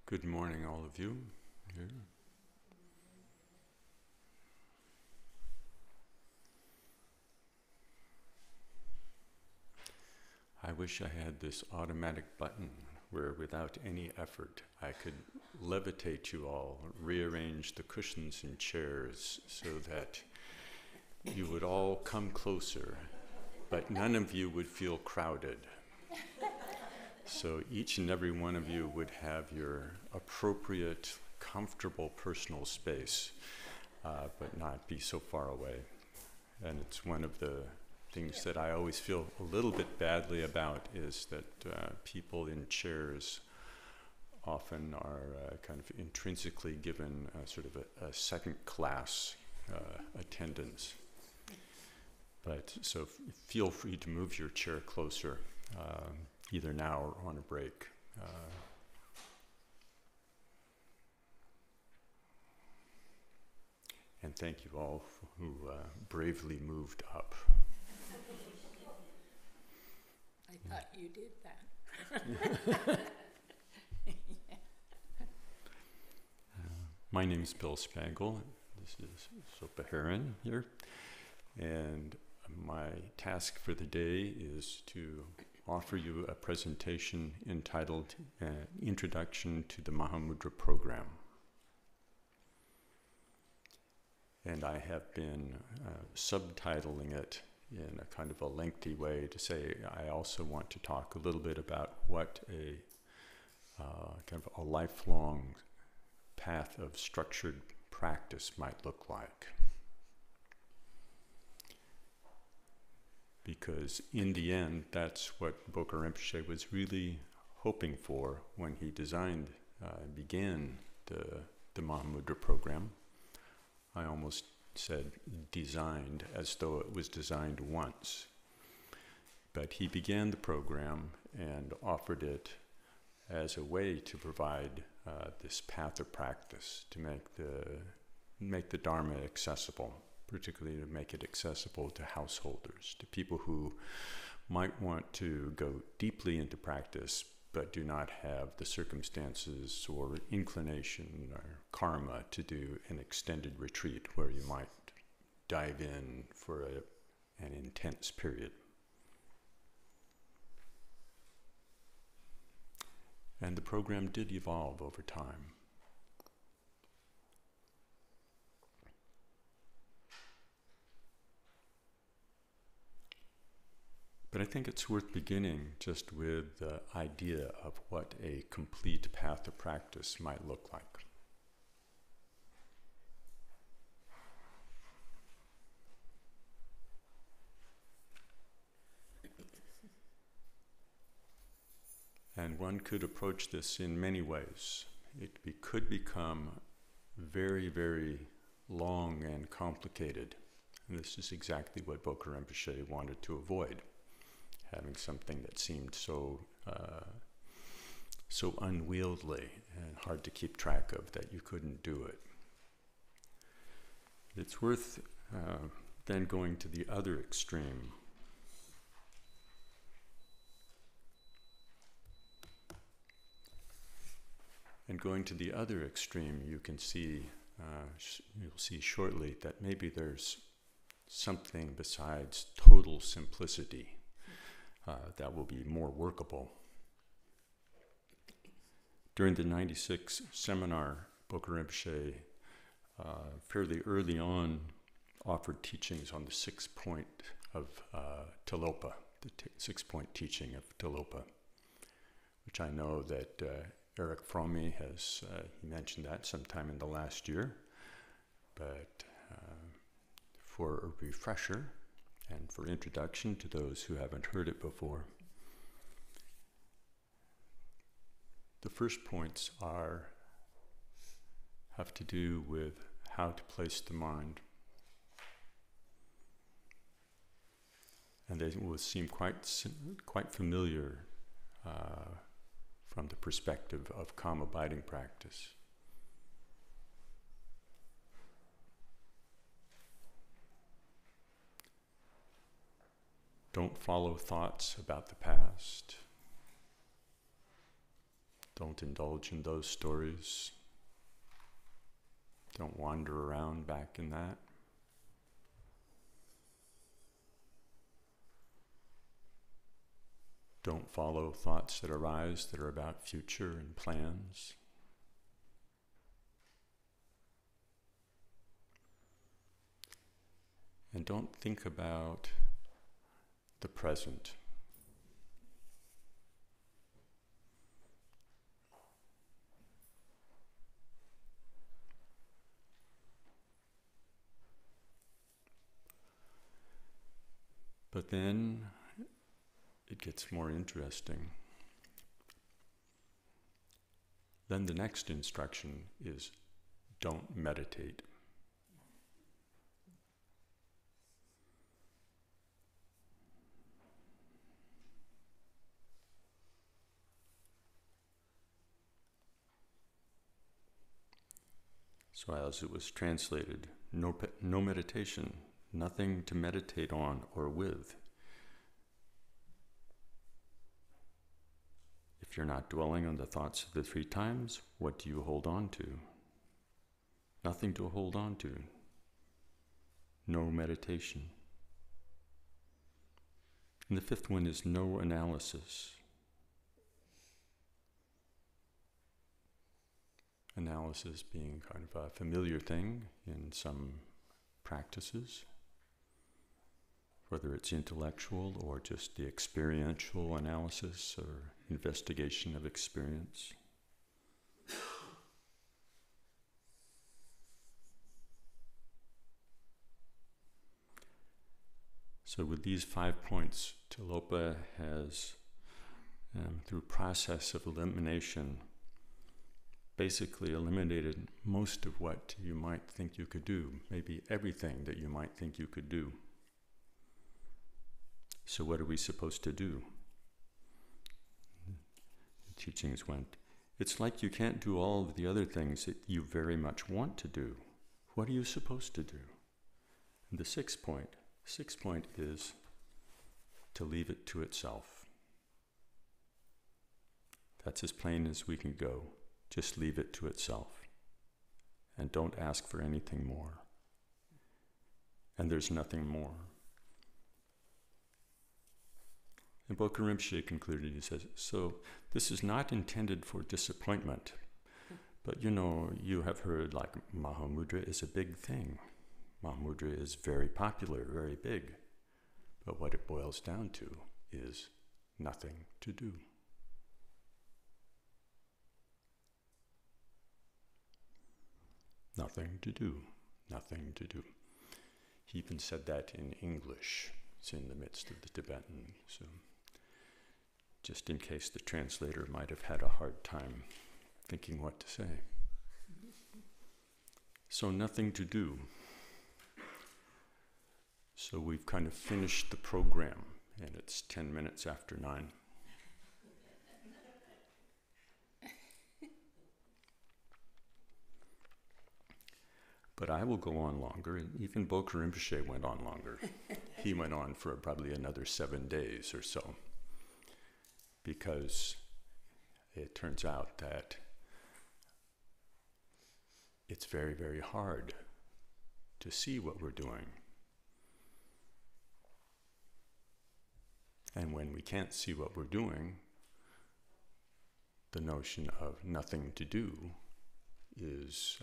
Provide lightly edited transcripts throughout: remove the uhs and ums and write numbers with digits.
Good morning, all of you. Here. I wish I had this automatic button where without any effort I could levitate you all, rearrange the cushions and chairs so that you would all come closer, but none of you would feel crowded. So each and every one of you would have your appropriate, comfortable personal space, but not be so far away. And it's one of the things that I always feel a little bit badly about is that people in chairs often are kind of intrinsically given sort of a second-class attendance. But so feel free to move your chair closer, either now or on a break. And thank you all who bravely moved up. I thought you did that. My name is Bill Spangle. This is Sopa Heron here. And my task for the day is to offer you a presentation entitled Introduction to the Mahamudra Program. And I have been subtitling it in a kind of a lengthy way to say I also want to talk a little bit about what a kind of a lifelong path of structured practice might look like. Because in the end, that's what Bokar Rinpoche was really hoping for when he designed and began the Mahamudra program. I almost said designed as though it was designed once. But he began the program and offered it as a way to provide this path of practice to make the Dharma accessible, particularly to make it accessible to householders, to people who might want to go deeply into practice but do not have the circumstances or inclination or karma to do an extended retreat where you might dive in for an intense period. And the program did evolve over time. But I think it's worth beginning just with the idea of what a complete path of practice might look like. And one could approach this in many ways. It could become very, very long and complicated. And this is exactly what Bokar Rinpoche wanted to avoid. Having something that seemed so unwieldy and hard to keep track of that you couldn't do it. It's worth then going to the other extreme. And going to the other extreme, you can see, you'll see shortly that maybe there's something besides total simplicity that will be more workable. During the 96 seminar, Bokar Rinpoche fairly early on offered teachings on the 6-point of Tilopa, the 6-point teaching of Tilopa, which I know that Eric Fromme has, he mentioned that sometime in the last year, but for a refresher, and for introduction to those who haven't heard it before. The first points have to do with how to place the mind. And they will seem quite familiar from the perspective of calm abiding practice. Don't follow thoughts about the past. Don't indulge in those stories. Don't wander around back in that. Don't follow thoughts that arise that are about future and plans. And don't think about the present. But then it gets more interesting. Then the next instruction is don't meditate. So as it was translated, no meditation, nothing to meditate on or with. If you're not dwelling on the thoughts of the three times, what do you hold on to? Nothing to hold on to. No meditation. And the fifth one is no analysis. Analysis being kind of a familiar thing in some practices, whether it's intellectual or just the experiential analysis or investigation of experience. So with these 5 points, Tilopa has, through process of elimination, basically eliminated most of what you might think you could do, maybe everything that you might think you could do. So what are we supposed to do? The teachings went, it's like you can't do all of the other things that you very much want to do. What are you supposed to do? And the sixth point is to leave it to itself. That's as plain as we can go. Just leave it to itself. And don't ask for anything more. And there's nothing more. And Bokun Rinpoche concluded, he says, so this is not intended for disappointment. But you have heard like Mahamudra is a big thing. Mahamudra is very popular, very big. But what it boils down to is nothing to do. Nothing to do, nothing to do. He even said that in English. It's in the midst of the Tibetan. So just in case the translator might have had a hard time thinking what to say. So nothing to do. So we've kind of finished the program, and it's 10 minutes after 9. But I will go on longer, and even Bokun Rinpoche went on longer. He went on for probably another 7 days or so, because it turns out that it's very, very hard to see what we're doing. And when we can't see what we're doing, the notion of nothing to do is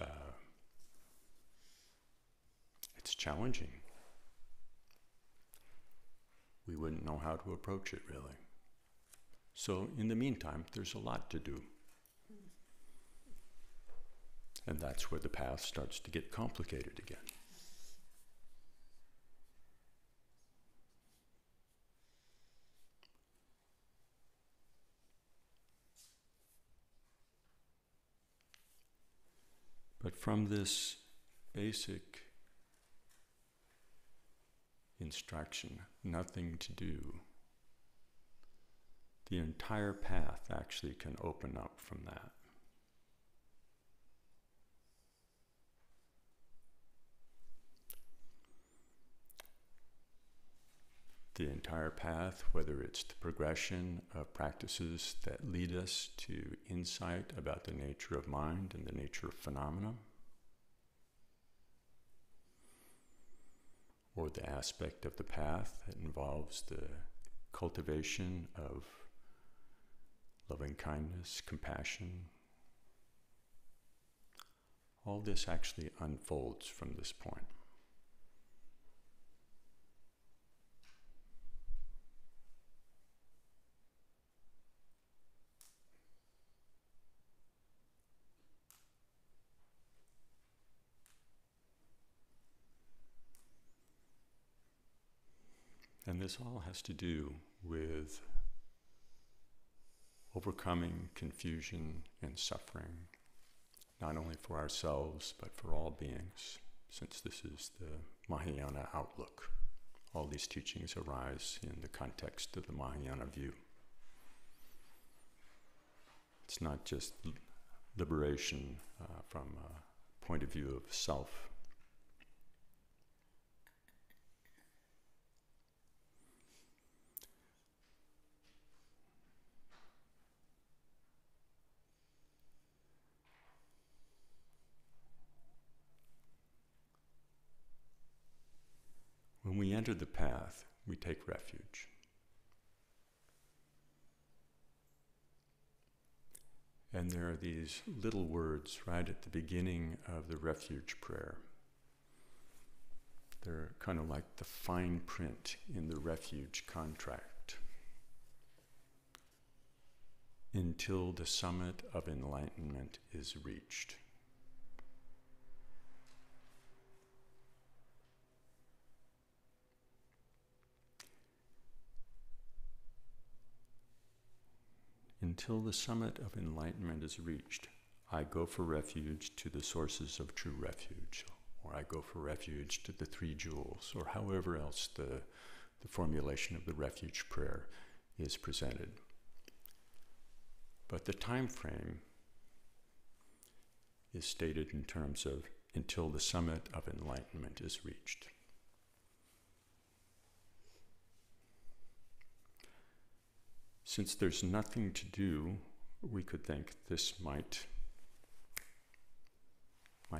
it's challenging. We wouldn't know how to approach it, really. So in the meantime, there's a lot to do. And that's where the path starts to get complicated again. But from this basic instruction, nothing to do, the entire path actually can open up from that. the entire path, whether it's the progression of practices that lead us to insight about the nature of mind and the nature of phenomena, or the aspect of the path that involves the cultivation of loving kindness, compassion. All this actually unfolds from this point. And this all has to do with overcoming confusion and suffering, not only for ourselves, but for all beings, since this is the Mahayana outlook. All these teachings arise in the context of the Mahayana view. It's not just liberation from a point of view of self. When we enter the path, we take refuge. And there are these little words right at the beginning of the refuge prayer. They're kind of like the fine print in the refuge contract. Until the summit of enlightenment is reached. Until the summit of enlightenment is reached, I go for refuge to the sources of true refuge, or I go for refuge to the three jewels, or however else the formulation of the refuge prayer is presented. But the time frame is stated in terms of until the summit of enlightenment is reached. Since there's nothing to do, we could think this might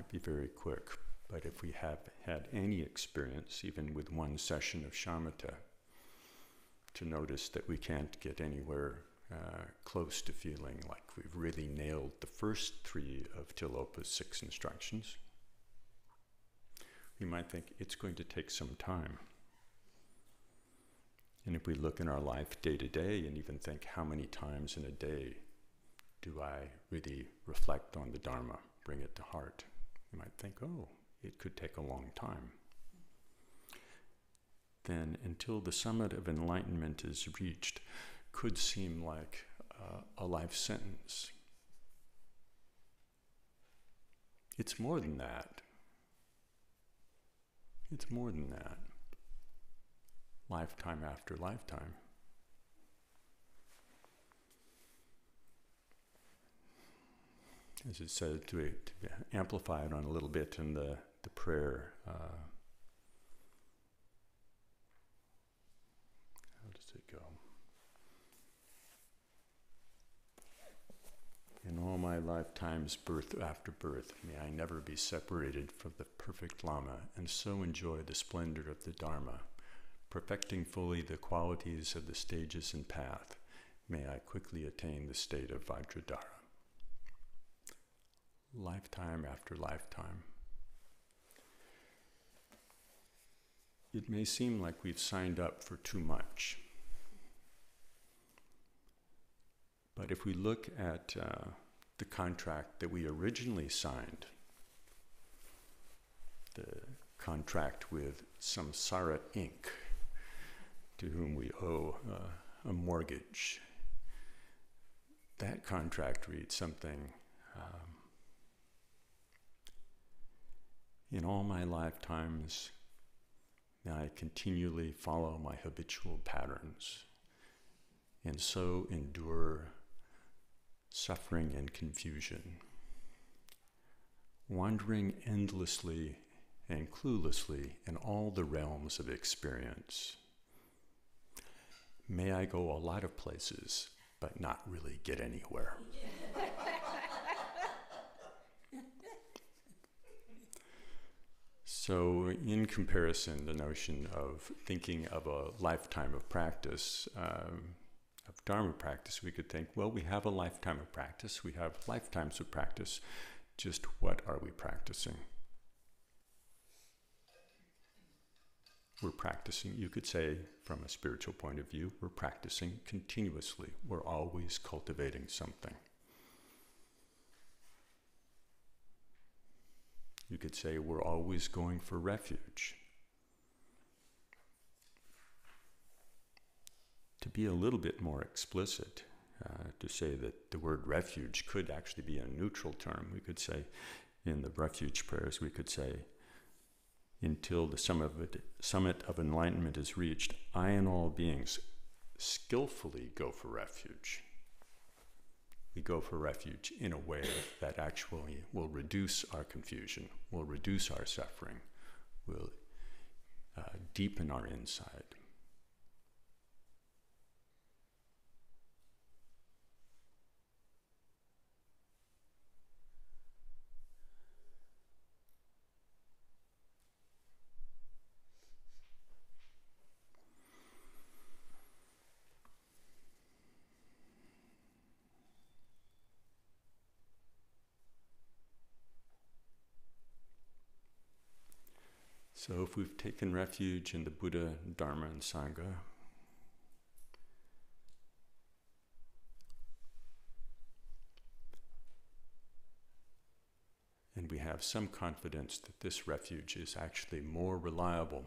be very quick. But if we have had any experience, even with one session of shamatha, to notice that we can't get anywhere close to feeling like we've really nailed the first three of Tilopa's 6 instructions, we might think it's going to take some time. And if we look in our life day to day and even think how many times in a day do I really reflect on the Dharma, bring it to heart, we might think, oh, it could take a long time. Then until the summit of enlightenment is reached could seem like a life sentence. It's more than that. It's more than that. Lifetime after lifetime. As it said, to amplify it on a little bit in the prayer, how does it go? In all my lifetimes, birth after birth, may I never be separated from the perfect Lama and so enjoy the splendor of the Dharma. Perfecting fully the qualities of the stages and path, may I quickly attain the state of Vajradhara. Lifetime after lifetime. It may seem like we've signed up for too much. But if we look at the contract that we originally signed, the contract with Samsara Inc., to whom we owe a mortgage, that contract reads something, in all my lifetimes, may I continually follow my habitual patterns, and so endure suffering and confusion, wandering endlessly and cluelessly in all the realms of experience, may I go a lot of places, but not really get anywhere. So in comparison, the notion of thinking of a lifetime of practice, of Dharma practice, we could think, well, we have a lifetime of practice, we have lifetimes of practice, just what are we practicing? We're practicing, you could say, from a spiritual point of view, we're practicing continuously. We're always cultivating something. You could say we're always going for refuge. To be a little bit more explicit, to say that the word refuge could actually be a neutral term, we could say, in the refuge prayers, we could say, until the summit of enlightenment is reached, I and all beings skillfully go for refuge. We go for refuge in a way that actually will reduce our confusion, will reduce our suffering, will deepen our insight. So if we've taken refuge in the Buddha, Dharma, and Sangha, and we have some confidence that this refuge is actually more reliable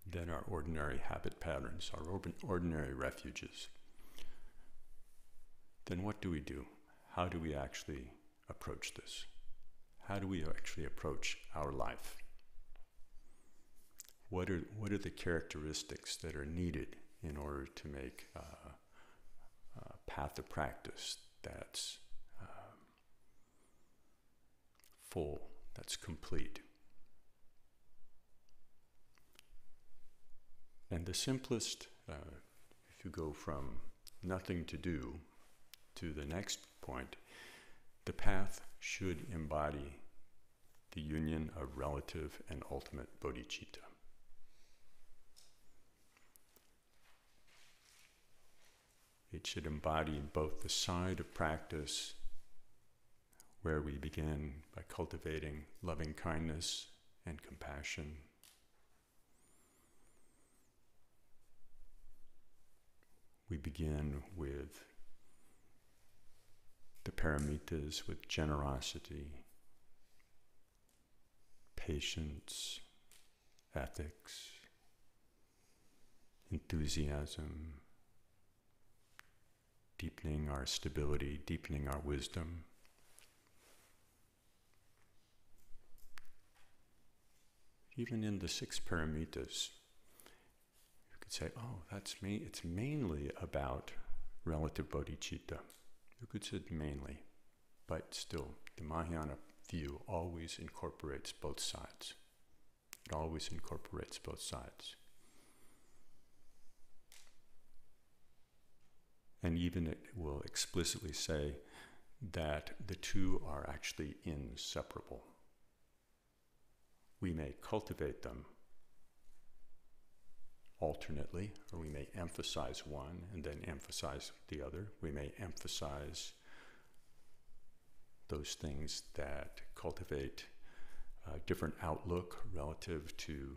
than our ordinary habit patterns, our ordinary refuges, then what do we do? How do we actually approach this? How do we actually approach our life? What are the characteristics that are needed in order to make a path of practice that's full, that's complete? And the simplest, if you go from nothing to do to the next point, the path should embody the union of relative and ultimate bodhicitta. It should embody both the side of practice where we begin by cultivating loving kindness and compassion, we begin with the paramitas, with generosity, patience, ethics, enthusiasm, deepening our stability, deepening our wisdom. Even in the 6 paramitas, you could say, oh, it's mainly about relative bodhicitta. You could say mainly, but still, the Mahayana view always incorporates both sides. It always incorporates both sides. And even it will explicitly say that the two are actually inseparable. We may cultivate them alternately, or we may emphasize one and then emphasize the other. We may emphasize those things that cultivate a different outlook relative to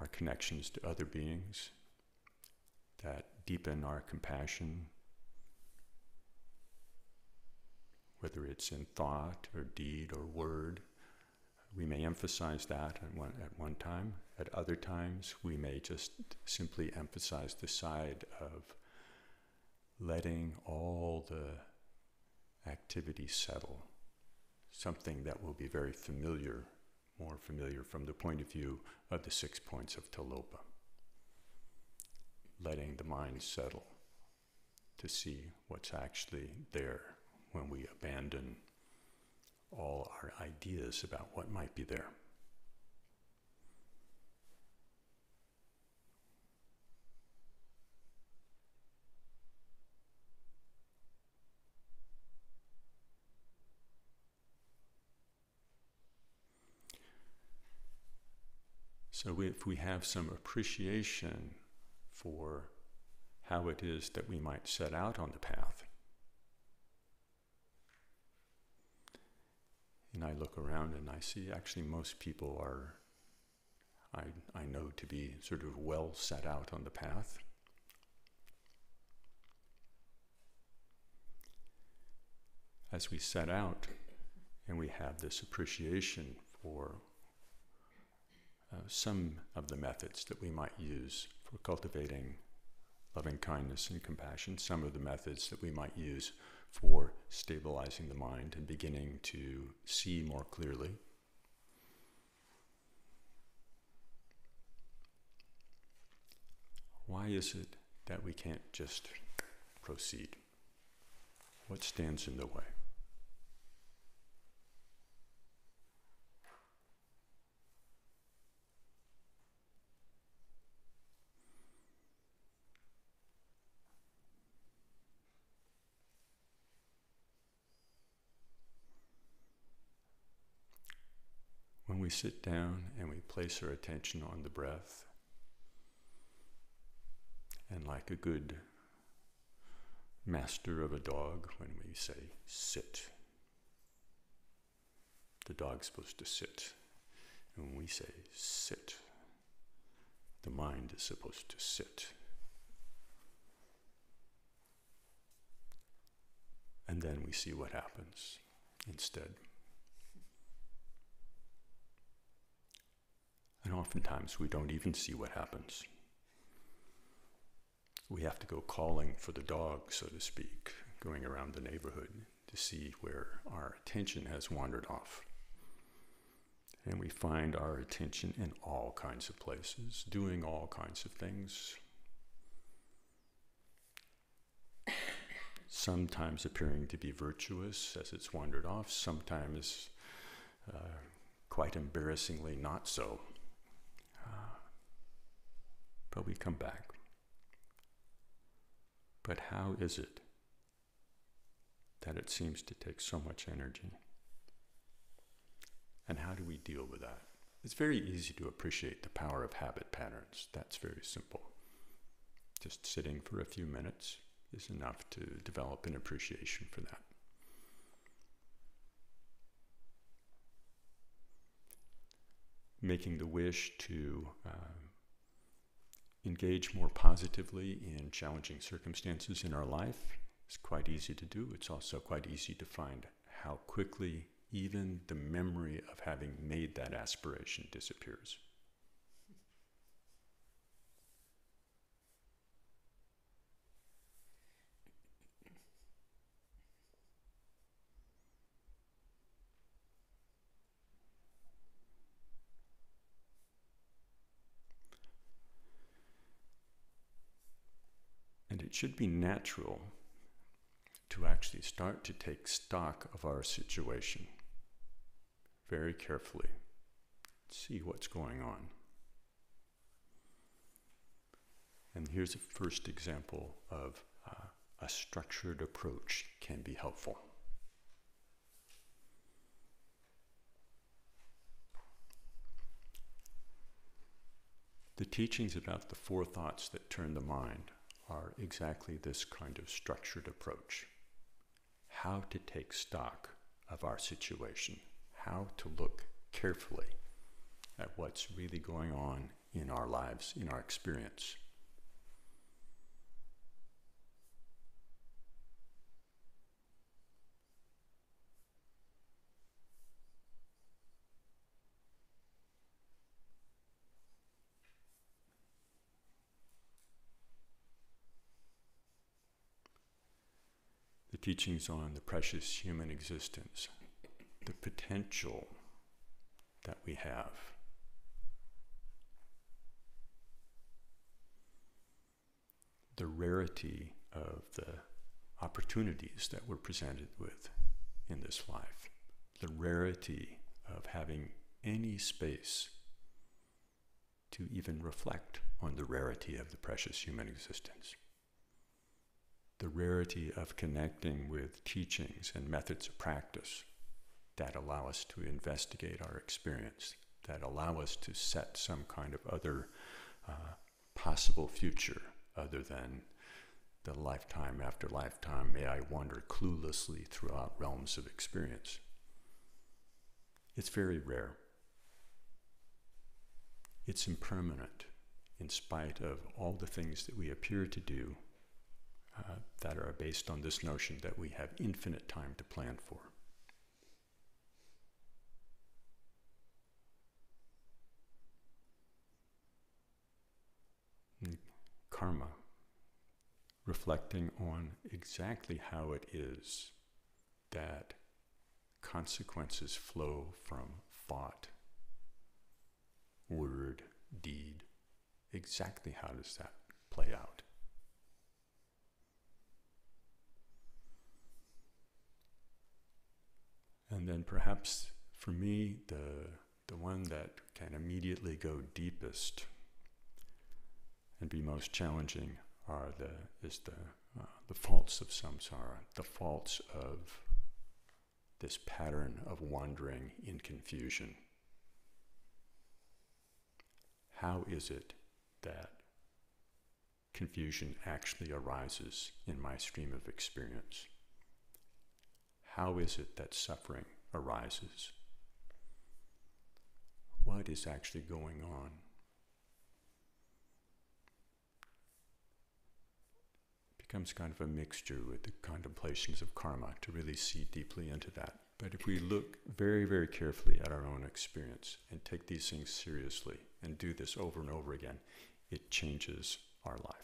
our connections to other beings, that deepen our compassion, whether it's in thought or deed or word. We may emphasize that at one time. At other times, we may just simply emphasize the side of letting all the activity settle, something that will be very familiar, more familiar from the point of view of the 6 points of Talopa. Letting the mind settle to see what's actually there when we abandon all our ideas about what might be there. So if we have some appreciation for how it is that we might set out on the path, and I look around and I see actually most people are, I know to be sort of well set out on the path. As we set out and we have this appreciation for some of the methods that we might use for cultivating loving kindness and compassion, some of the methods that we might use for stabilizing the mind and beginning to see more clearly. Why is it that we can't just proceed? What stands in the way? When we sit down and we place our attention on the breath, and like a good master of a dog, when we say sit, the dog's supposed to sit. And when we say sit, the mind is supposed to sit. And then we see what happens instead. And oftentimes we don't even see what happens. We have to go calling for the dog, so to speak, going around the neighborhood to see where our attention has wandered off. And we find our attention in all kinds of places, doing all kinds of things. Sometimes appearing to be virtuous as it's wandered off, sometimes quite embarrassingly not so. But we come back. But how is it that it seems to take so much energy? And how do we deal with that? It's very easy to appreciate the power of habit patterns. That's very simple. Just sitting for a few minutes is enough to develop an appreciation for that. Making the wish to engage more positively in challenging circumstances in our life is quite easy to do. It's also quite easy to find how quickly even the memory of having made that aspiration disappears. And it should be natural to actually start to take stock of our situation very carefully, see what's going on. And here's a first example of a structured approach can be helpful. The teachings about the four thoughts that turn the mind are exactly this kind of structured approach. How to take stock of our situation, how to look carefully at what's really going on in our lives, in our experience. The teachings on the precious human existence, the potential that we have, the rarity of the opportunities that we're presented with in this life, the rarity of having any space to even reflect on the rarity of the precious human existence. The rarity of connecting with teachings and methods of practice that allow us to investigate our experience that allow us to set some kind of other possible future other than the lifetime after lifetime may I wander cluelessly throughout realms of experience. It's very rare. It's impermanent in spite of all the things that we appear to do that are based on this notion that we have infinite time to plan for. Karma, reflecting on exactly how it is that consequences flow from thought, word, deed. Exactly how does that play out? And then perhaps for me, the one that can immediately go deepest and be most challenging is the faults of samsara, the faults of this pattern of wandering in confusion. How is it that confusion actually arises in my stream of experience? How is it that suffering arises? What is actually going on? It becomes kind of a mixture with the contemplations of karma to really see deeply into that. But if we look very, very carefully at our own experience and take these things seriously and do this over and over again, it changes our life.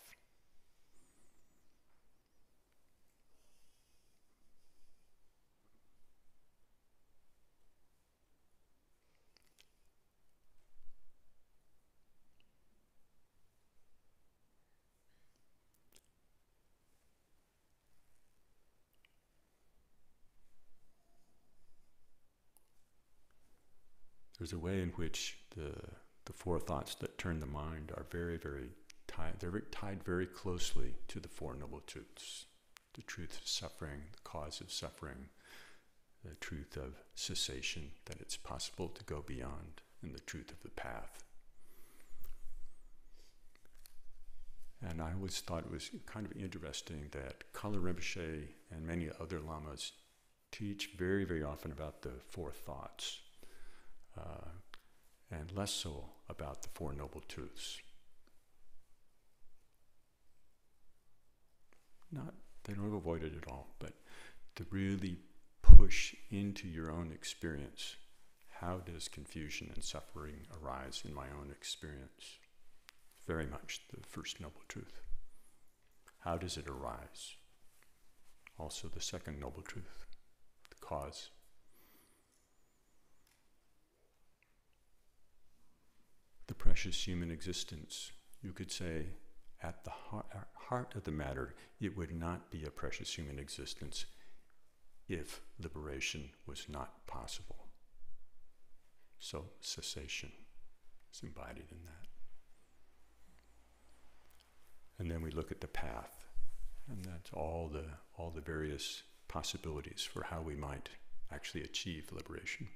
There's a way in which the four thoughts that turn the mind are very, very tied. They're tied very closely to the Four Noble Truths. The truth of suffering, the cause of suffering, the truth of cessation, that it's possible to go beyond, and the truth of the path. And I always thought it was kind of interesting that Kala Rinpoche and many other lamas teach very, very often about the four thoughts. And less so about the Four Noble Truths. They don't avoid it at all, but to really push into your own experience. How does confusion and suffering arise in my own experience? Very much the First Noble Truth. How does it arise? Also the Second Noble Truth, the cause. The precious human existence, you could say, at the heart of the matter, it would not be a precious human existence if liberation was not possible. So cessation is embodied in that. And then we look at the path, and that's all the various possibilities for how we might actually achieve liberation.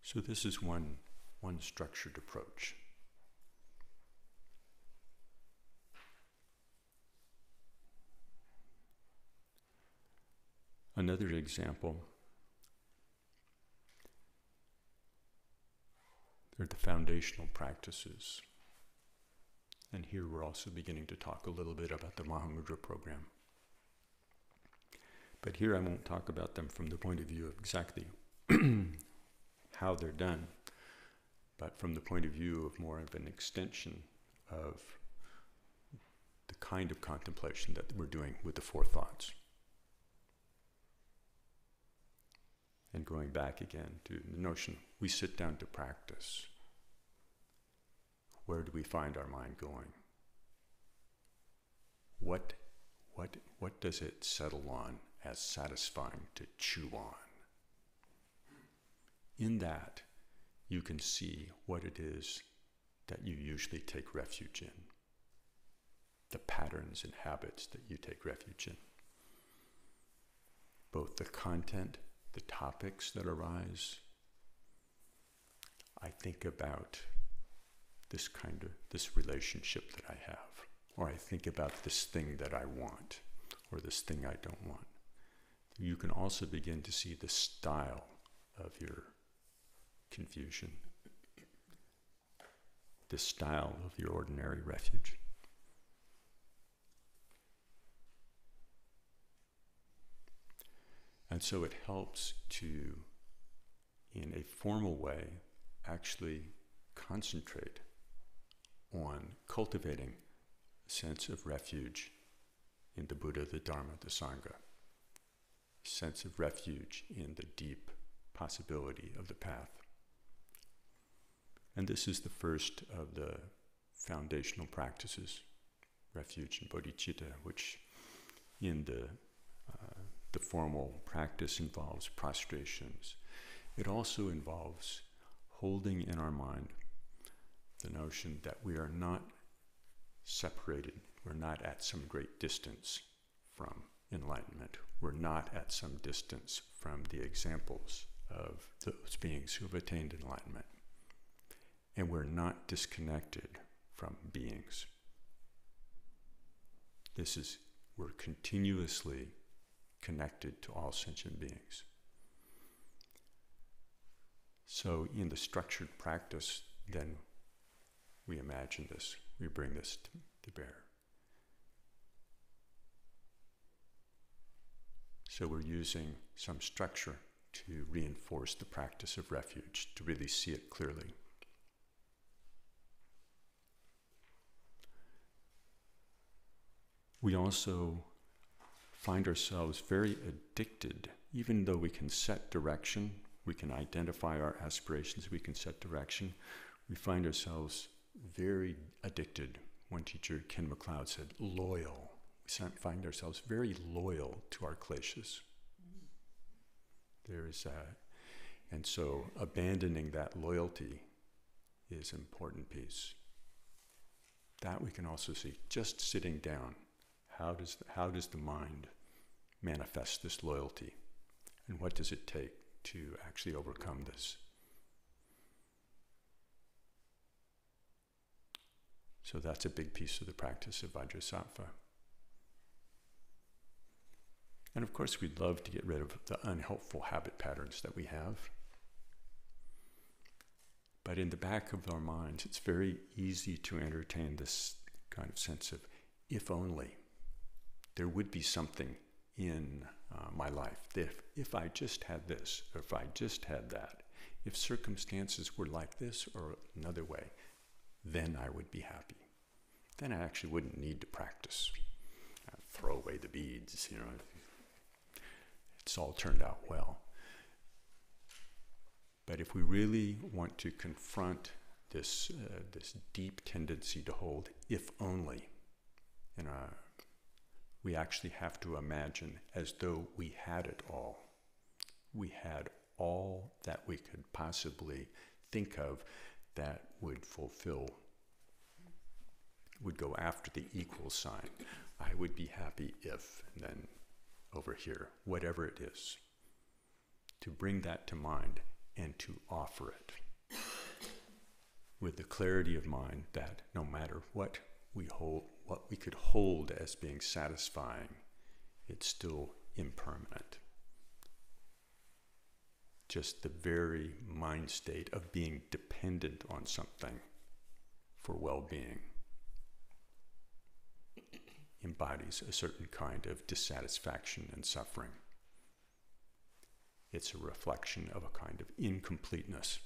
So this is one structured approach. Another example, they're the foundational practices. And here we're also beginning to talk a little bit about the Mahamudra program. But here I won't talk about them from the point of view of exactly how they're done, but from the point of view of more of an extension of the kind of contemplation that we're doing with the four thoughts. And going back again to the notion, we sit down to practice. Where do we find our mind going? What does it settle on as satisfying to chew on? In that, you can see what it is that you usually take refuge in, the patterns and habits that you take refuge in. Both the content, the topics that arise. I think about this relationship that I have, or I think about this thing that I want, or this thing I don't want. You can also begin to see the style of your confusion, the style of your ordinary refuge. And so it helps to, in a formal way, actually concentrate on cultivating a sense of refuge in the Buddha, the Dharma, the Sangha, a sense of refuge in the deep possibility of the path. And this is the first of the foundational practices, refuge and bodhicitta, which in the formal practice involves prostrations. It also involves holding in our mind the notion that we are not separated, we're not at some great distance from enlightenment, we're not at some distance from the examples of those beings who have attained enlightenment, and we're not disconnected from beings. We're continuously connected to all sentient beings. So in the structured practice, then we imagine this, we bring this to bear. So we're using some structure to reinforce the practice of refuge, to really see it clearly. We also find ourselves very addicted, even though we can set direction, we can identify our aspirations, we can set direction, we find ourselves very addicted. One teacher, Ken MacLeod, said, loyal. We find ourselves very loyal to our kleshas. And so abandoning that loyalty is an important piece. That we can also see, just sitting down. How does the mind manifest this loyalty? And what does it take to actually overcome this? So that's a big piece of the practice of Vajrasattva. And of course, we'd love to get rid of the unhelpful habit patterns that we have. But in the back of our minds, it's very easy to entertain this kind of sense of, if only there would be something in my life, that if I just had this, or if I just had that, if circumstances were like this or another way, then I would be happy. Then I actually wouldn't need to practice. I'd throw away the beads, It's all turned out well. But if we really want to confront this deep tendency to hold, if only, we actually have to imagine as though we had it all. We had all that we could possibly think of that would fulfill, would go after the equal sign. I would be happy if, and then over here, whatever it is. To bring that to mind and to offer it with the clarity of mind that no matter what we hold, what we could hold as being satisfying, it's still impermanent. Just the very mind state of being dependent on something for well-being embodies a certain kind of dissatisfaction and suffering. It's a reflection of a kind of incompleteness.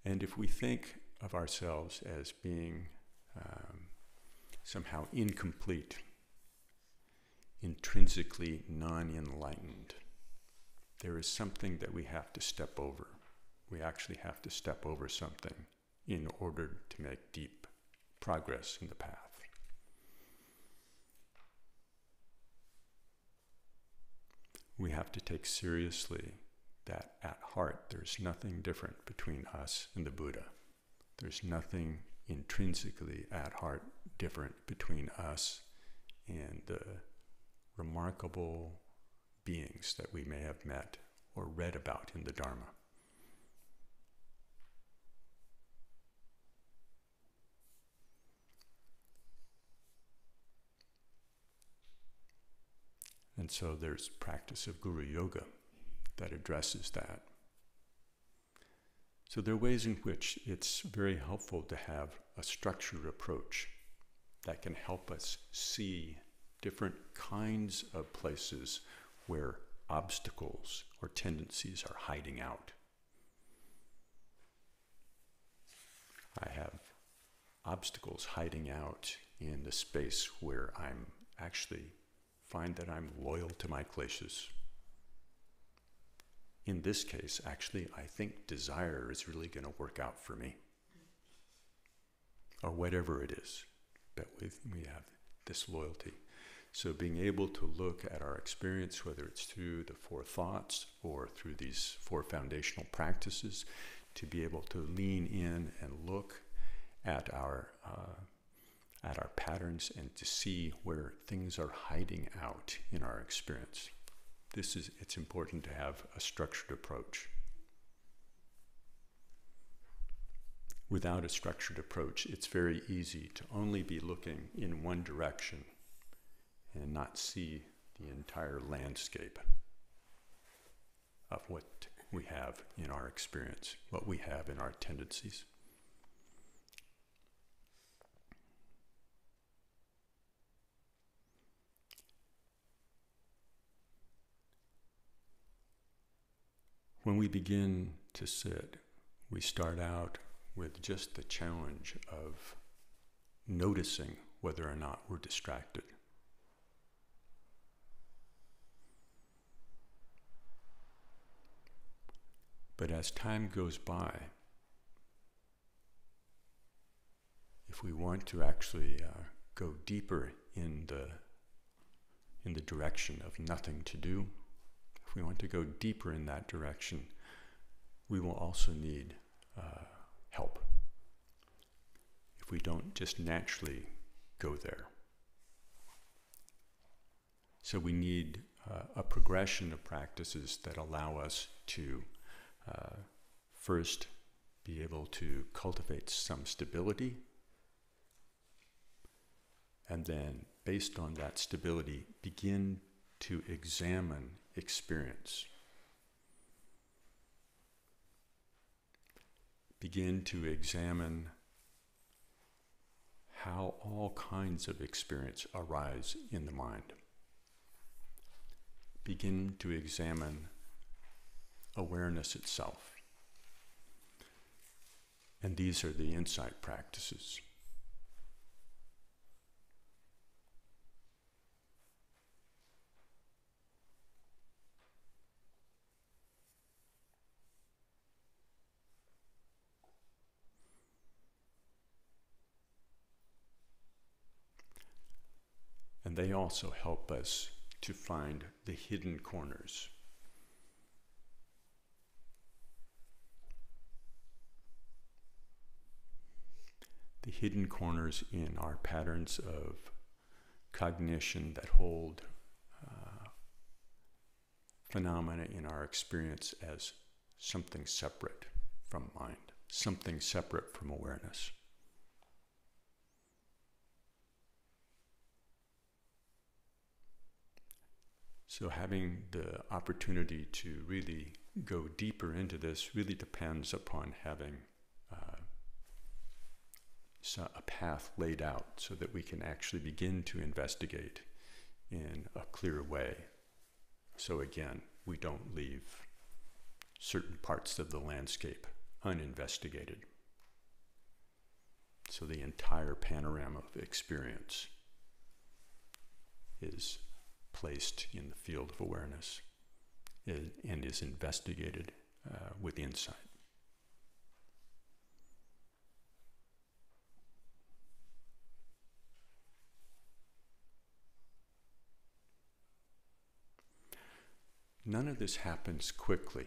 And if we think of ourselves as being somehow incomplete, intrinsically non-enlightened, there is something that we have to step over. We actually have to step over something in order to make deep progress in the path. we have to take seriously that at heart there's nothing different between us and the Buddha. There's nothing intrinsically at heart different between us and the remarkable beings that we may have met or read about in the Dharma. And so there's practice of Guru Yoga that addresses that. So there are ways in which it's very helpful to have a structured approach that can help us see different kinds of places where obstacles or tendencies are hiding out. I have obstacles hiding out in the space where I'm actually find that I'm loyal to my kleshas. In this case, actually, I think desire is really going to work out for me. Or whatever it is, but we have this loyalty. So being able to look at our experience, whether it's through the 4 thoughts or through these 4 foundational practices, to be able to lean in and look at our patterns and to see where things are hiding out in our experience. It's important to have a structured approach. Without a structured approach, it's very easy to only be looking in one direction and not see the entire landscape of what we have in our experience, what we have in our tendencies. When we begin to sit, we start out with just the challenge of noticing whether or not we're distracted. But as time goes by, if we want to actually go deeper in the direction of nothing to do, if we want to go deeper in that direction, we will also need help. If we don't just naturally go there. So we need a progression of practices that allow us to first be able to cultivate some stability, and then based on that stability, begin to examine experience. Begin to examine how all kinds of experience arise in the mind. Begin to examine awareness itself. And these are the insight practices. And they also help us to find the hidden corners. The hidden corners in our patterns of cognition that hold phenomena in our experience as something separate from mind, something separate from awareness. So having the opportunity to really go deeper into this really depends upon having a path laid out so that we can actually begin to investigate in a clear way. So again, we don't leave certain parts of the landscape uninvestigated. So the entire panorama of experience is placed in the field of awareness and is investigated with insight. none of this happens quickly.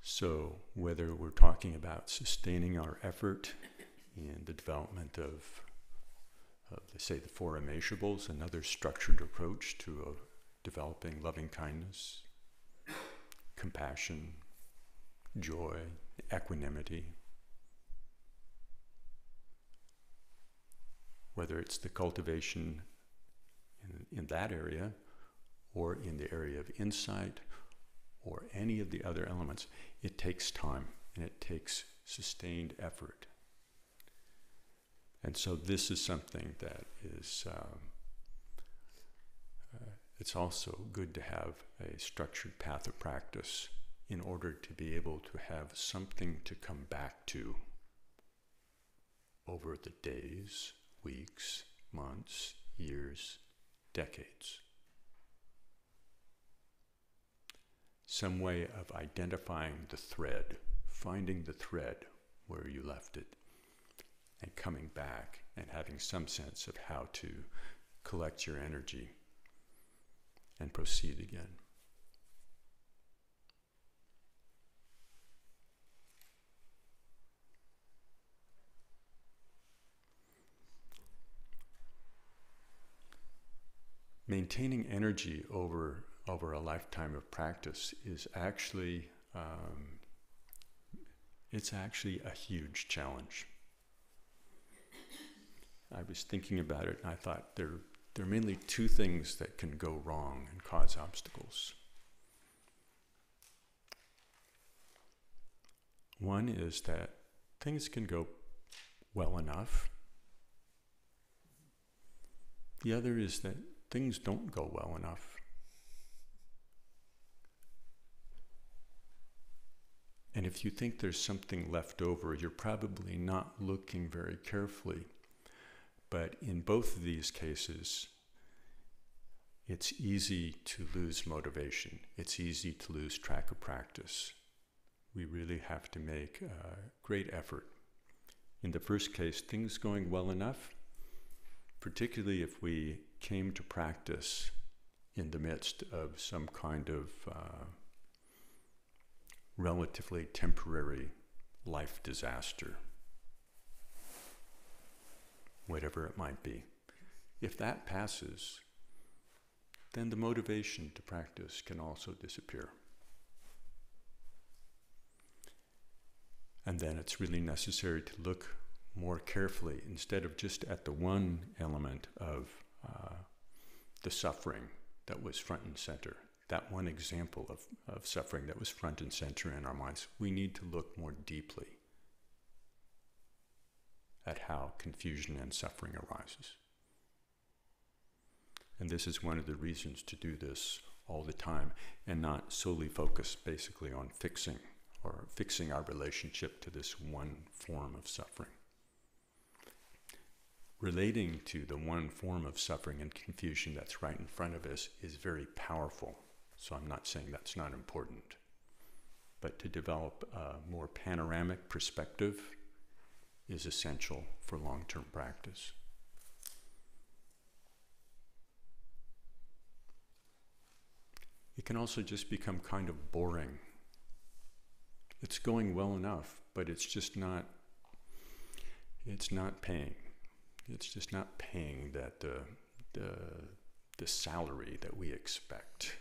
So whether we're talking about sustaining our effort in the development of let's say, the four immeasurables, another structured approach to developing loving kindness, compassion, joy, equanimity. Whether it's the cultivation in that area, or in the area of insight, or any of the other elements, it takes time and it takes sustained effort. And so this is something that is, it's also good to have a structured path of practice in order to be able to have something to come back to over the days, weeks, months, years, decades. Some way of identifying the thread, finding the thread where you left it, and coming back and having some sense of how to collect your energy and proceed again. Maintaining energy over a lifetime of practice is actually, it's actually a huge challenge. I was thinking about it and I thought there are mainly two things that can go wrong and cause obstacles. One is that things can go well enough. The other is that things don't go well enough. And if you think there's something left over, you're probably not looking very carefully. But in both of these cases, it's easy to lose motivation. It's easy to lose track of practice. We really have to make a great effort. In the first case, things going well enough, particularly if we came to practice in the midst of some kind of relatively temporary life disaster, whatever it might be. If that passes, then the motivation to practice can also disappear. And then it's really necessary to look more carefully, instead of just at the one element of the suffering that was front and center, that one example of suffering that was front and center in our minds. We need to look more deeply at how confusion and suffering arises. And this is one of the reasons to do this all the time and not solely focus basically on fixing our relationship to this one form of suffering. Relating to the one form of suffering and confusion that's right in front of us is very powerful. So I'm not saying that's not important. But to develop a more panoramic perspective is essential for long-term practice. It can also just become kind of boring. It's going well enough, but it's just not, it's not paying. It's just not paying that the salary that we expect.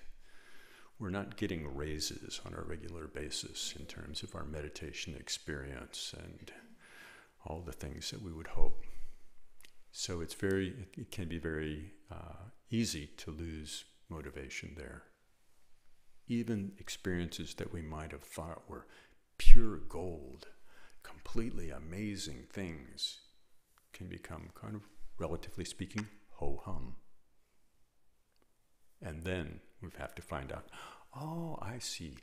We're not getting raises on a regular basis in terms of our meditation experience and all the things that we would hope. So it can be very easy to lose motivation there. Even experiences that we might have thought were pure gold, completely amazing things, can become kind of, relatively speaking, ho-hum. And then we have to find out, oh, I see,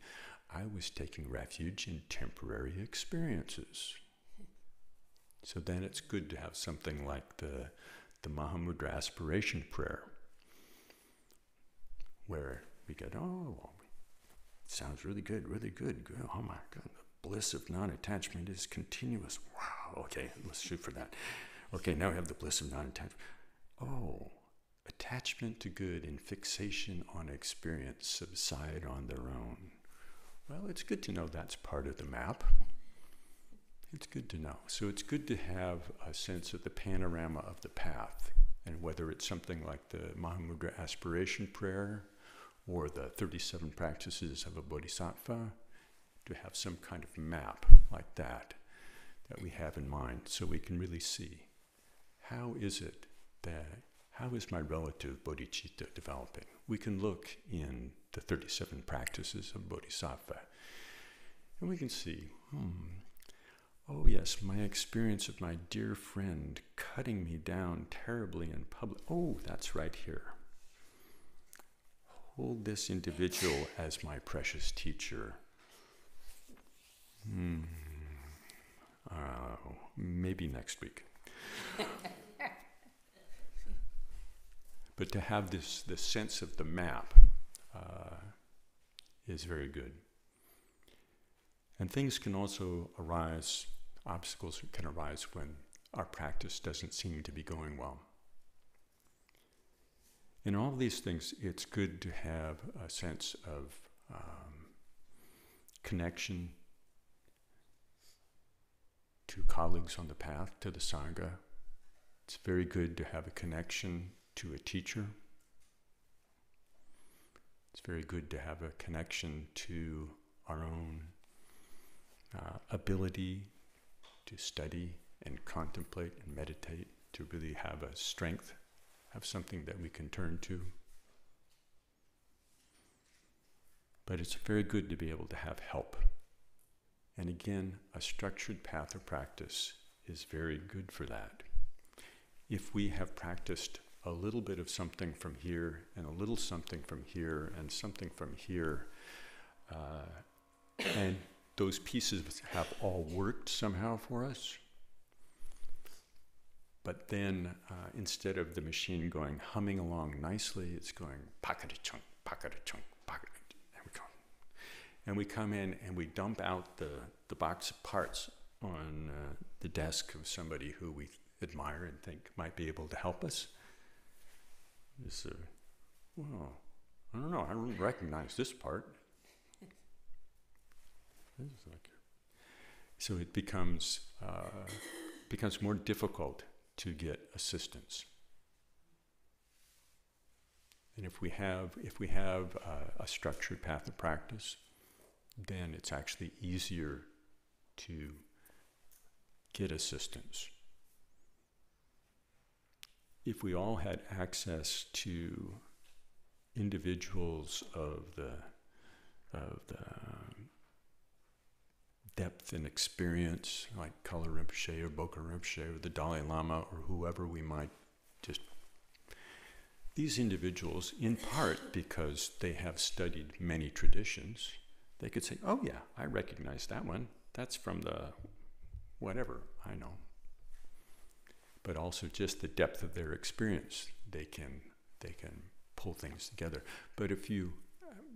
I was taking refuge in temporary experiences. So then it's good to have something like the Mahamudra aspiration prayer, where we get, oh, well, it sounds really good, really good. Oh my God, the bliss of non-attachment is continuous. Wow, okay, let's shoot for that. Okay, now we have the bliss of non-attachment. Oh, attachment to good and fixation on experience subside on their own. Well, it's good to know that's part of the map. It's good to know. So it's good to have a sense of the panorama of the path, and whether it's something like the Mahamudra aspiration prayer or the 37 practices of a bodhisattva, to have some kind of map like that we have in mind, so we can really see how is my relative bodhicitta developing. We can look in the 37 practices of bodhisattva, and we can see, oh yes, my experience of my dear friend cutting me down terribly in public. Oh, that's right here. Hold this individual as my precious teacher. Maybe next week. But to have this sense of the map is very good. And things can also arise, obstacles can arise when our practice doesn't seem to be going well. In all of these things, it's good to have a sense of connection to colleagues on the path, to the Sangha. It's very good to have a connection to a teacher. It's very good to have a connection to our own ability to study and contemplate and meditate, to really have a strength, have something that we can turn to. But it's very good to be able to have help. And again, a structured path of practice is very good for that. If we have practiced a little bit of something from here, and a little something from here, and something from here, and those pieces have all worked somehow for us, but then instead of the machine going humming along nicely, it's going pakada-chunk, pakada-chunk, pakada. And we come in and we dump out the box of parts on the desk of somebody who we admire and think might be able to help us. Well, I don't know, I don't recognize this part. So it becomes more difficult to get assistance. And if we have a structured path of practice, then it's actually easier to get assistance. If we all had access to individuals of the depth and experience, like Kala Rinpoche or Boka Rinpoche or the Dalai Lama or whoever we might just... These individuals, in part because they have studied many traditions, they could say, oh yeah, I recognize that one. That's from the whatever, I know. But also just the depth of their experience, they can pull things together. But if you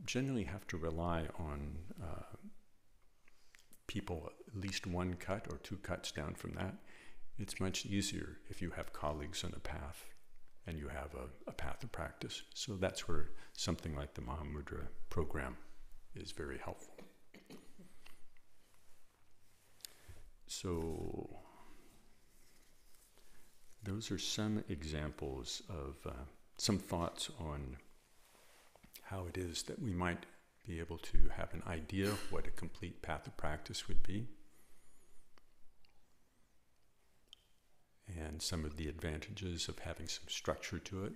generally have to rely on people at least one cut or two cuts down from that, it's much easier if you have colleagues on the path and you have a path of practice. So that's where something like the Mahamudra program is very helpful. So those are some examples of some thoughts on how it is that we might be able to have an idea of what a complete path of practice would be, and some of the advantages of having some structure to it,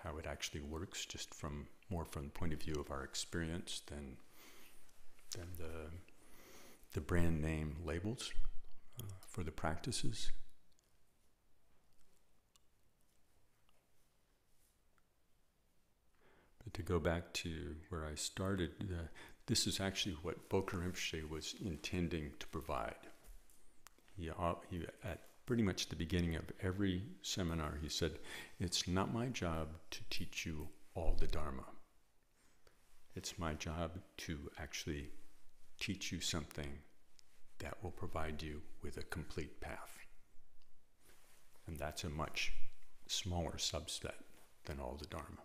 how it actually works, just more from the point of view of our experience than the brand name labels for the practices. But to go back to where I started, this is actually what Boka Rinpoche was intending to provide. He at pretty much the beginning of every seminar, he said, it's not my job to teach you all the Dharma. It's my job to actually teach you something that will provide you with a complete path. And that's a much smaller subset than all the Dharma.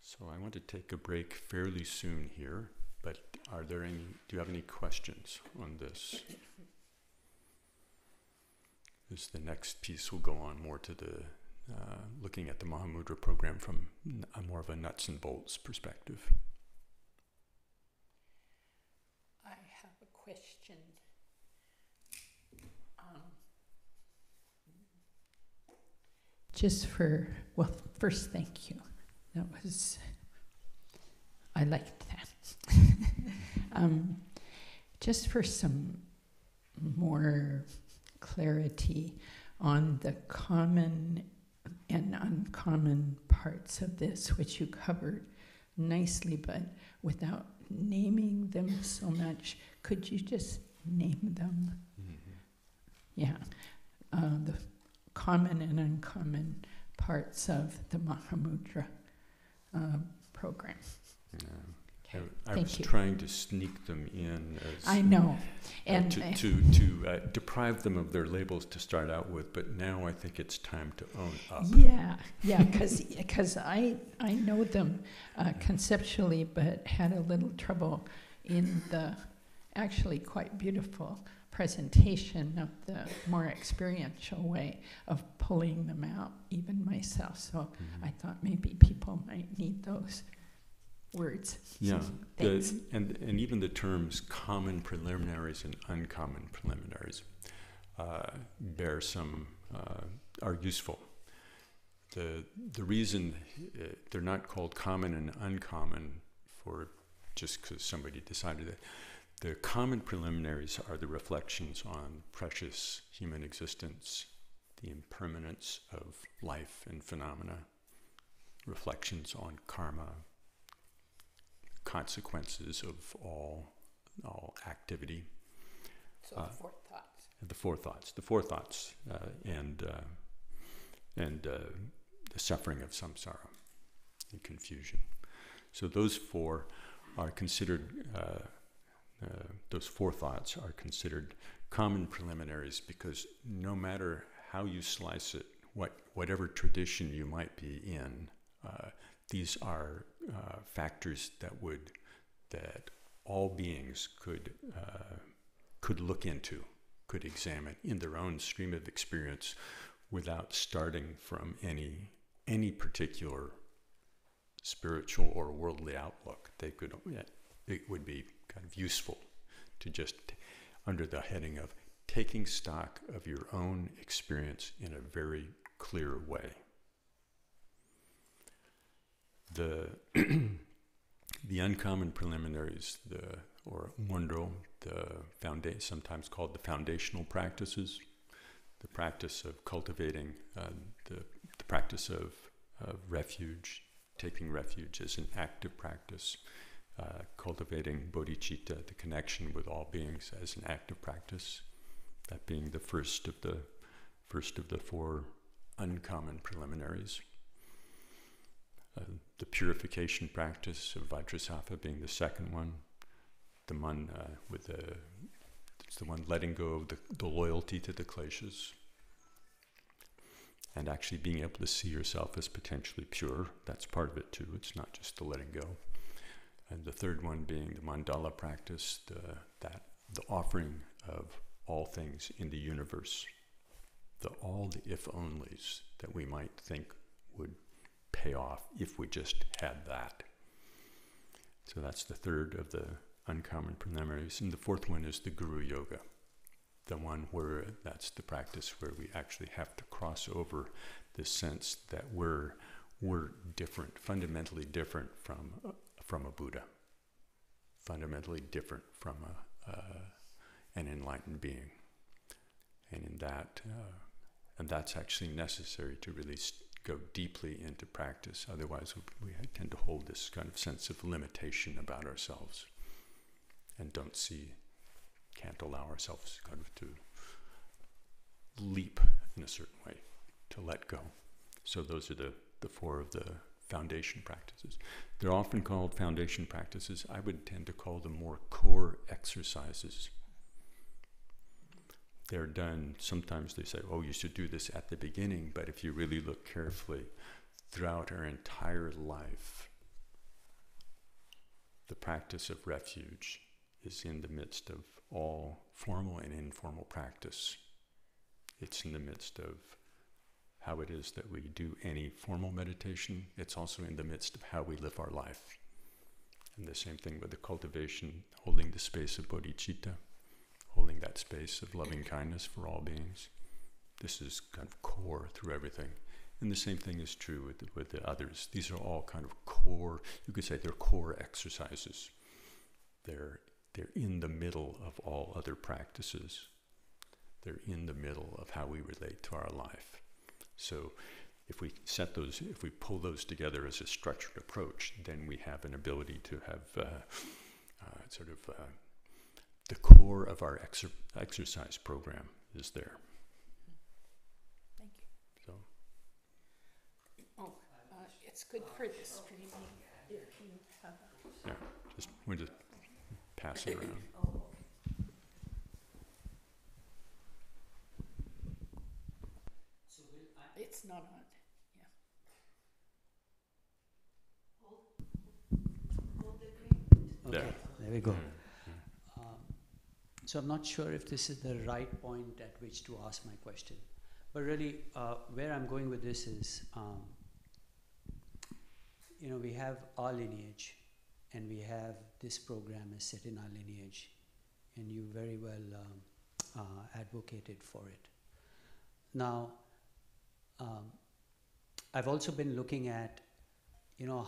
So I want to take a break fairly soon here, but do you have any questions on this? The next piece will go on more to the looking at the Mahamudra program from more of a nuts and bolts perspective. I have a question. First, thank you. I liked that. Just for some more clarity on the common and uncommon parts of this, which you covered nicely, but without naming them so much, could you just name them? Mm-hmm. Yeah. The common and uncommon parts of the Mahamudra program. Yeah. I was trying to sneak them in as I know, and to deprive them of their labels to start out with, but now I think it's time to own up. Yeah, because I know them conceptually, but had a little trouble in the actually quite beautiful presentation of the more experiential way of pulling them out, even myself. So I thought maybe people might need those words. Yeah, and even the terms common preliminaries and uncommon preliminaries bear some, are useful. The reason they're not called common and uncommon for just because somebody decided it. The common preliminaries are the reflections on precious human existence, the impermanence of life and phenomena, reflections on karma, consequences of all activity. So the four thoughts. The four thoughts, and the suffering of samsara and confusion. So those four are considered. Those four thoughts are considered common preliminaries because no matter how you slice it, whatever tradition you might be in, these are factors that all beings could look into, could examine in their own stream of experience without starting from any particular spiritual or worldly outlook. It would be kind of useful to just, under the heading of taking stock of your own experience in a very clear way. The uncommon preliminaries, or Mundro, sometimes called the foundational practices, the practice of cultivating, the practice of refuge, taking refuge as an active practice, cultivating bodhicitta, the connection with all beings, as an active practice, that being the first of the four uncommon preliminaries. The purification practice of Vajrasattva being the second one, the one it's the one letting go of the loyalty to the kleshas, and actually being able to see yourself as potentially pure. That's part of it too. It's not just the letting go. And the third one being the mandala practice, the offering of all things in the universe, all the if-onlys that we might think would pay off if we just had that. So that's the third of the uncommon preliminaries. And the fourth one is the Guru Yoga, the one where that's the practice where we actually have to cross over this sense that we're different, fundamentally different from a Buddha, fundamentally different from an enlightened being, and that's actually necessary to really go deeply into practice. Otherwise, we tend to hold this kind of sense of limitation about ourselves, and can't allow ourselves kind of to leap in a certain way, to let go. So those are the four of the foundation practices. They're often called foundation practices. I would tend to call them more core exercises. they're done, sometimes they say, oh, you should do this at the beginning, but if you really look carefully, throughout our entire life, the practice of refuge is in the midst of all formal and informal practice. It's in the midst of how it is that we do any formal meditation. It's also in the midst of how we live our life. And the same thing with the cultivation, holding the space of bodhicitta, holding that space of loving kindness for all beings. This is kind of core through everything. And the same thing is true with the others. These are all kind of core, you could say they're core exercises. They're in the middle of all other practices. They're in the middle of how we relate to our life. So if we pull those together as a structured approach, then we have an ability to have the core of our exercise program is there. Thank you. So. It's good for the streaming. If you have We'll just pass it around. It's not on. Okay, there we go. Yeah. So I'm not sure if this is the right point at which to ask my question. But really, where I'm going with this is, we have our lineage, and we have this program is set in our lineage, and you very well advocated for it. Now, I've also been looking at,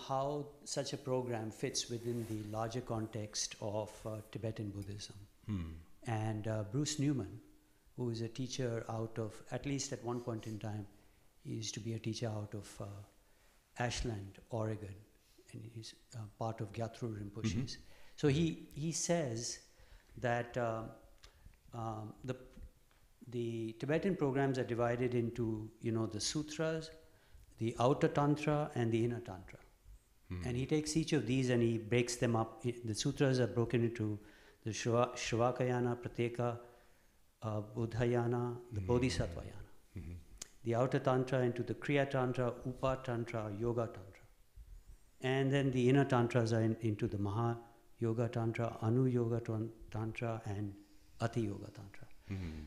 how such a program fits within the larger context of Tibetan Buddhism. And Bruce Newman, who is a teacher out of, at least at one point in time, he used to be a teacher out of Ashland, Oregon, and he's part of Gyatro Rinpoche's. So he says that the Tibetan programs are divided into, the sutras, the outer tantra, and the inner tantra. And he takes each of these and he breaks them up. The sutras are broken into the Shravakayana, Pratyeka, Buddhayana, the Bodhisattvayana. The outer tantra into the Kriya Tantra, Upa Tantra, Yoga Tantra. And then the inner tantras are into the Maha Yoga Tantra, Anu Yoga Tantra, and Ati Yoga Tantra.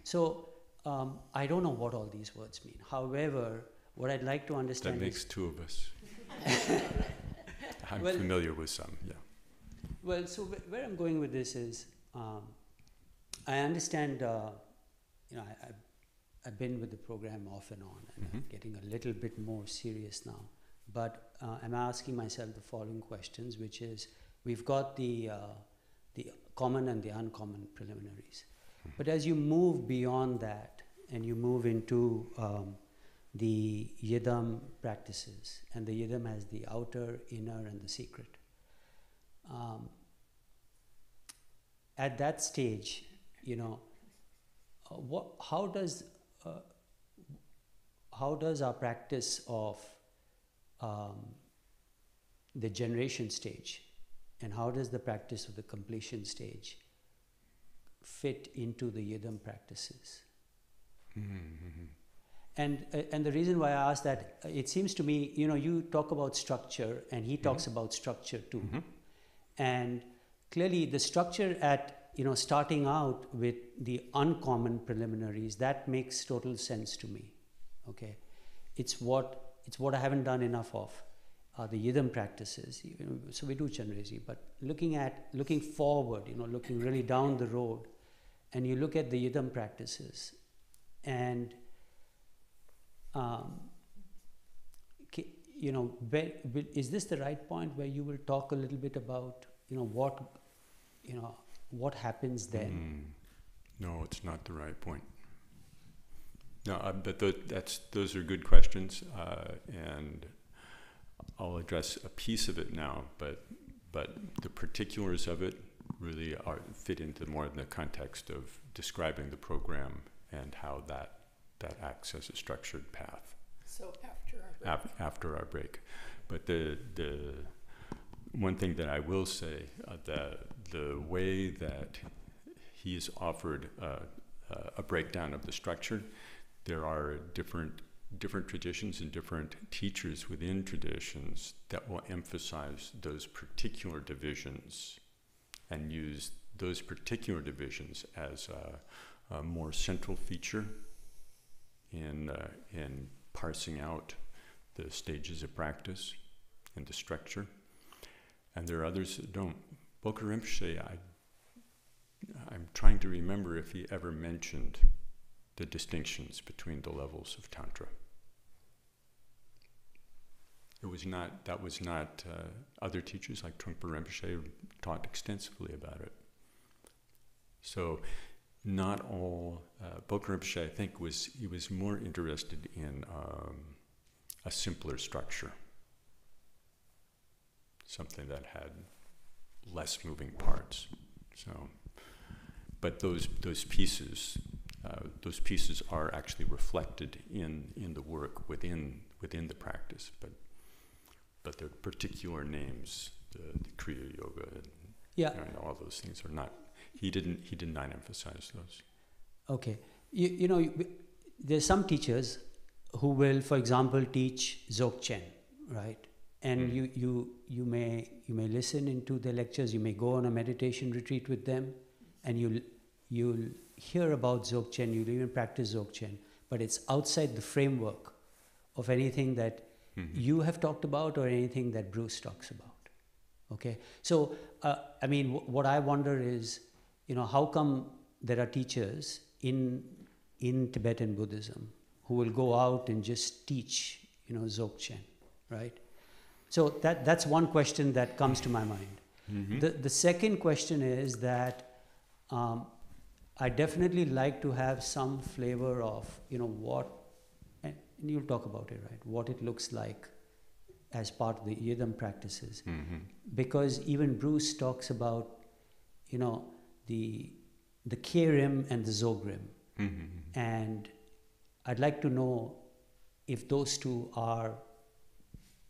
So I don't know what all these words mean. However, what I'd like to understand that makes two of us. I'm familiar with some, yeah. Well, so where I'm going with this is, I understand, I've been with the program off and on, and I'm getting a little bit more serious now. But I'm asking myself the following questions, which is, we've got the common and the uncommon preliminaries. But as you move beyond that, and you move into the yidam practices, and the yidam has the outer, inner, and the secret. At that stage, how does our practice of the generation stage, and how does the practice of the completion stage fit into the yidam practices? And the reason why I ask that, it seems to me, you talk about structure, and he talks about structure too. And clearly the structure at, starting out with the uncommon preliminaries, that makes total sense to me, okay? It's what I haven't done enough of, the yidam practices. So we do Chandrezi, but looking forward, looking really down the road, and you look at the yidam practices, and is this the right point where you will talk a little bit about what happens then? No, it's not the right point. No, but those are good questions, and I'll address a piece of it now. But the particulars of it really fit into more in the context of describing the program and how that acts as a structured path. So after our break. But the one thing that I will say, the way that he's offered a breakdown of the structure. There are different traditions and different teachers within traditions that will emphasize those particular divisions and use those particular divisions as a more central feature in parsing out the stages of practice and the structure. And there are others that don't. Bokar Rinpoche, I'm trying to remember if he ever mentioned the distinctions between the levels of Tantra. That was not other teachers like Trungpa Rinpoche taught extensively about it. So not all, Bokar Rinpoche, I think, he was more interested in a simpler structure, something that had less moving parts. So, but those pieces are actually reflected in the work within the practice. But the particular names, the Kriya Yoga, and all those things are not. He did not emphasize those. Okay, you know, there's some teachers who will, for example, teach Dzogchen, right? And you may listen into their lectures. You may go on a meditation retreat with them, and you'll hear about Dzogchen. You'll even practice Dzogchen, but it's outside the framework of anything that you have talked about or anything that Bruce talks about. Okay, so I mean, what I wonder is, you know, how come there are teachers in Tibetan Buddhism who will go out and just teach, you know, Dzogchen, right? So that's one question that comes to my mind. Mm-hmm. The second question is that I definitely like to have some flavor of, you know, what, and you'll talk about it, right? What it looks like as part of the Yidam practices. Mm-hmm. Because even Bruce talks about, you know, the Kerim and the Zogrim. Mm-hmm. And I'd like to know if those two are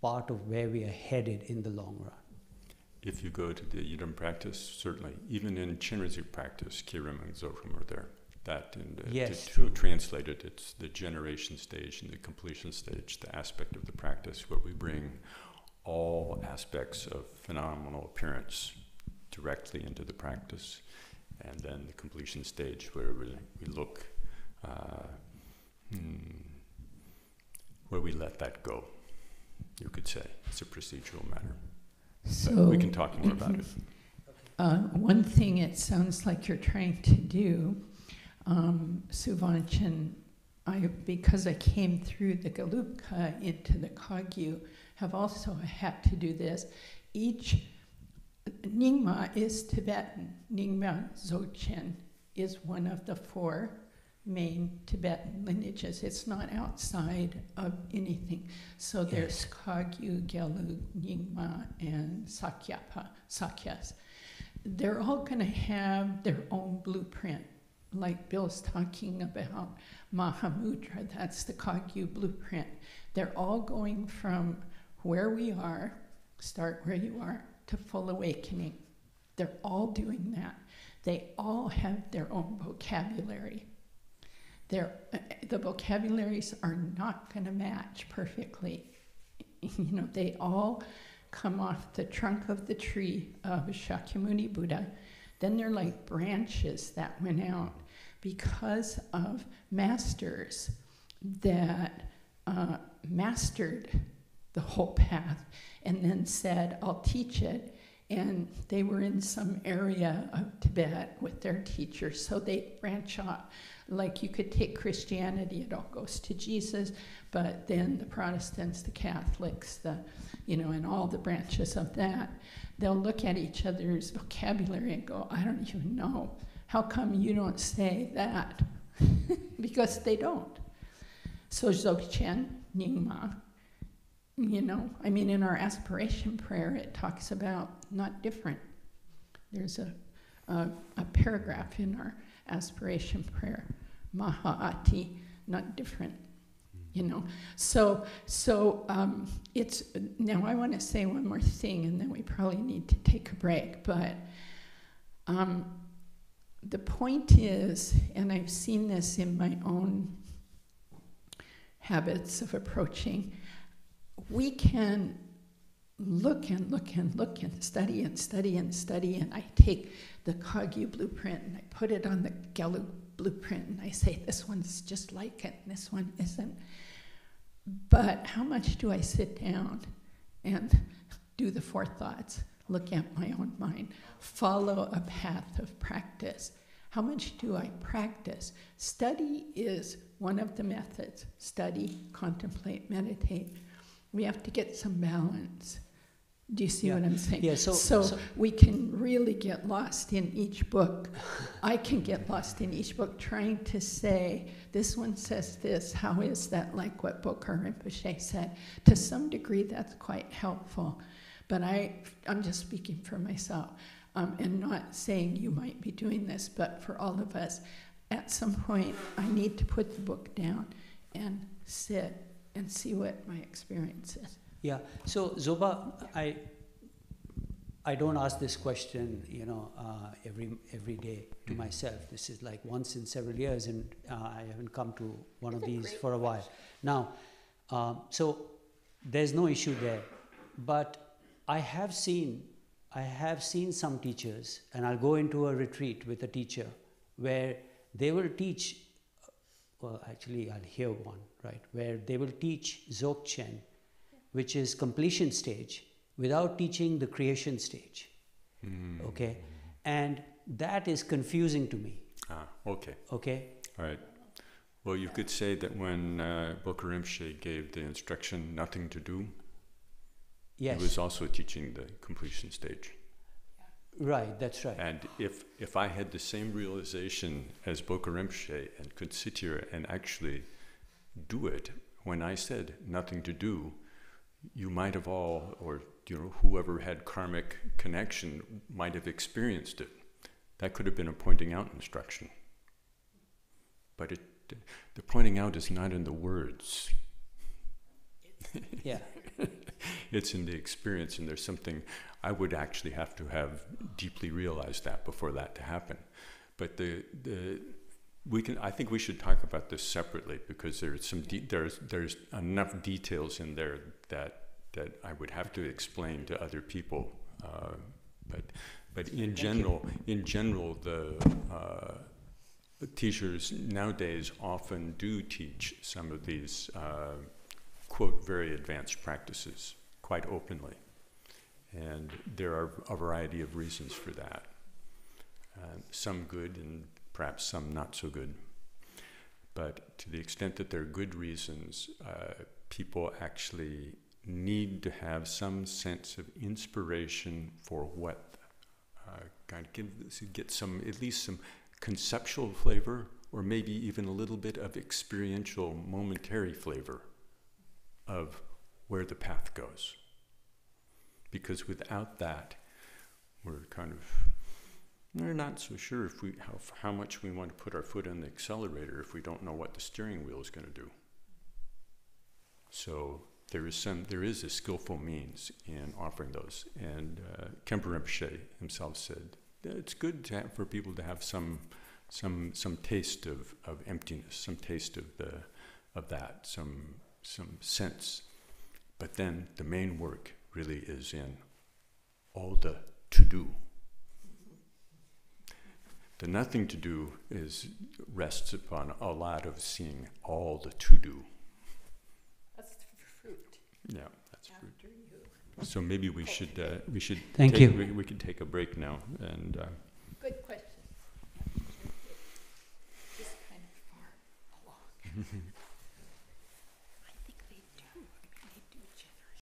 part of where we are headed in the long run. If you go to the Yidam practice, certainly. Even in Chenrezig practice, Kerim and Zogrim are there. That and to translate it, it's the generation stage and the completion stage, the aspect of the practice where we bring all aspects of phenomenal appearance directly into the practice, and then the completion stage where we look, where we let that go, you could say. It's a procedural matter. So but we can talk more about it. One thing it sounds like you're trying to do, Suvanchan, because I came through the Gelugpa into the Kagyu, have also had to do this. Each Nyingma is Tibetan. Nyingma Dzogchen is one of the 4 main Tibetan lineages. It's not outside of anything. So there's Kagyu, Gelug, Nyingma, and Sakyas. They're all going to have their own blueprint. Like Bill's talking about Mahamudra, that's the Kagyu blueprint. They're all going from where we are, start where you are, to full awakening. They're all doing that. They all have their own vocabulary. The vocabularies are not going to match perfectly. You know, they all come off the trunk of the tree of Shakyamuni Buddha. Then they're like branches that went out because of masters that mastered the whole path and then said, I'll teach it. And they were in some area of Tibet with their teachers, so they branch off. Like you could take Christianity, it all goes to Jesus, but then the Protestants, the Catholics, and all the branches of that, they'll look at each other's vocabulary and go, I don't even know. How come you don't say that? Because they don't. So Dzogchen, Nyingma, in our aspiration prayer, it talks about not different. There's a paragraph in our aspiration prayer, Maha'ati, not different, So it's, now I want to say one more thing and then we probably need to take a break, but the point is, and I've seen this in my own habits of approaching, we can look and look and look and study and study and study, and I take the Kagyu blueprint and I put it on the Gelu blueprint and I say, this one's just like it, and this one isn't. But how much do I sit down and do the four thoughts, look at my own mind, follow a path of practice? How much do I practice? Study is one of the methods. Study, contemplate, meditate. We have to get some balance. Do you see what I'm saying? Yeah, so we can really get lost in each book. I can get lost in each book trying to say, this one says this, how is that like what Bokar Rinpoche said? To some degree, that's quite helpful. But I'm just speaking for myself, and not saying you might be doing this, but for all of us, at some point, I need to put the book down and sit and see what my experience is. Yeah. So Zoba, I don't ask this question, every day to myself. This is like once in several years, and I haven't come to one of these for a while. Now, so there's no issue there, but I have seen some teachers, and I'll go into a retreat with a teacher where they will teach. Well, actually, I'll hear one, right, where they will teach Dzogchen, which is completion stage, without teaching the creation stage. Okay? And that is confusing to me. Okay. Okay? All right. Well, you could say that when Bokar Rinpoche gave the instruction, nothing to do, yes, he was also teaching the completion stage. Right, that's right. And if I had the same realization as Bokar Rinpoche and could sit here and actually do it, when I said nothing to do, you might have all, or whoever had karmic connection might have experienced it. That could have been a pointing out instruction. But the pointing out is not in the words. Yeah. It's in the experience, and there's something I would actually have to have deeply realized that before that to happen. But I think we should talk about this separately, because there's there's enough details in there that I would have to explain to other people. But in general, the teachers nowadays often do teach some of these quote very advanced practices quite openly, and there are a variety of reasons for that. Some good and perhaps some not so good. But to the extent that there are good reasons, people actually need to have some sense of inspiration for what get some, at least some conceptual flavor, or maybe even a little bit of experiential, momentary flavor of where the path goes. Because without that, we're not so sure if how much we want to put our foot on the accelerator if we don't know what the steering wheel is going to do. So there is a skillful means in offering those. And Khenpo Rinpoche himself said that it's good for people to have some taste of emptiness, some taste of that, some sense. But then the main work really is in all the to-do. The nothing to do rests upon a lot of seeing all the to-do. That's fruit. Yeah, that's fruit. So maybe we should Thank you. We could take a break now and. Good question. Just kind of far along.